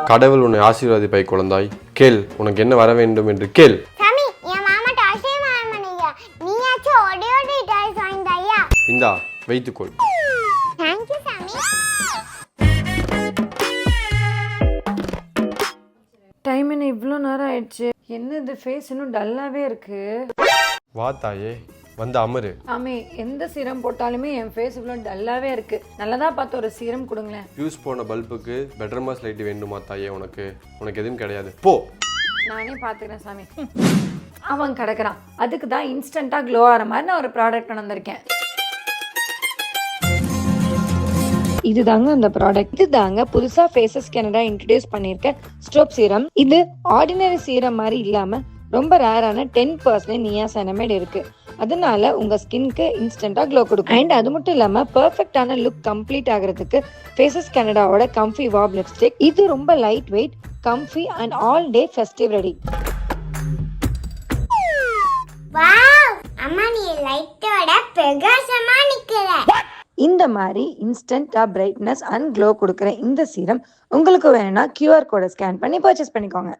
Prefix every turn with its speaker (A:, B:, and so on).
A: கடவுள் உன்னை ஆசீர்வதிப்பாய் குழந்தாய். கேள், உனக்கு என்ன வர வேண்டும் என்று கேள்.
B: சாமி, என் மாமாட்ட ஆசீர்வாதம் பண்ணுங்க. நீயாச்சும் ஓடி ஓடி டாய்ஸ் வாங்கிட்டாயா?
A: இந்தா வைத்துக்கொள்.
B: Thank you சாமி.
C: டைம் என்ன இவ்வளோ நேரம் ஆயிடுச்சு? என்ன இது ஃபேஸ் இன்னும் டல்லாவே இருக்கு.
A: வா தாயே, வந்து அமரு.
C: ஆமே, எந்த சீரம் போட்டாலுமே என் ஃபேஸ் இவ்வளோ டல்லாவே இருக்கு. நல்லதா பார்த்து ஒரு சீரம் கொடுங்களேன்.
A: யூஸ் போன பல்புக்கு பெட்ரமாஸ் லைட் வேண்டுமா தாயே? உனக்கு எதுவும் கிடையாது, போ.
C: நானே பார்த்துக்கிறேன் சாமி. அவன் கிடக்குறான். அதுக்கு தான் இன்ஸ்டண்ட்டாக க்ளோ ஆகிற மாதிரி நான் ஒரு ப்ராடக்ட் கொண்டு வந்திருக்கேன். இதுதாங்க அந்த ப்ராடக்ட். இதுதாங்க புதுசா ஃபேஸஸ் கனடா இன்ட்ரடியூஸ் பண்ணிருக்க ஸ்ட்ரோப் சீரம். இது ஆர்டினரி சீரம் மாதிரி இல்லாம ரொம்ப ரேரான 10% நியாசனமைட் இருக்கு. அதனால உங்க ஸ்கின்க்கு இன்ஸ்டன்டா க்ளோ கொடுக்கும். அண்ட் அது மட்டும் இல்லாம பெர்ஃபெக்டான லுக் கம்ப்ளீட் ஆகிறதுக்கு ஃபேஸஸ் கனடாவோட கம்ஃபி வாப் லிப்ஸ்டிக். இது ரொம்ப light weight, comfy and all day festive ready.
B: Wow, அம்மா நீ லைட்டோட பிரகாசமா நிக்கிற.
C: இந்த மாதிரி இன்ஸ்டன்டா பிரைட்னஸ் அண்ட் க்ளோ கொடுக்குற இந்த சீரம் உங்களுக்கு வேணும்னா QR கோடை ஸ்கேன் பண்ணி பர்ச்சேஸ் பண்ணிக்கோங்க.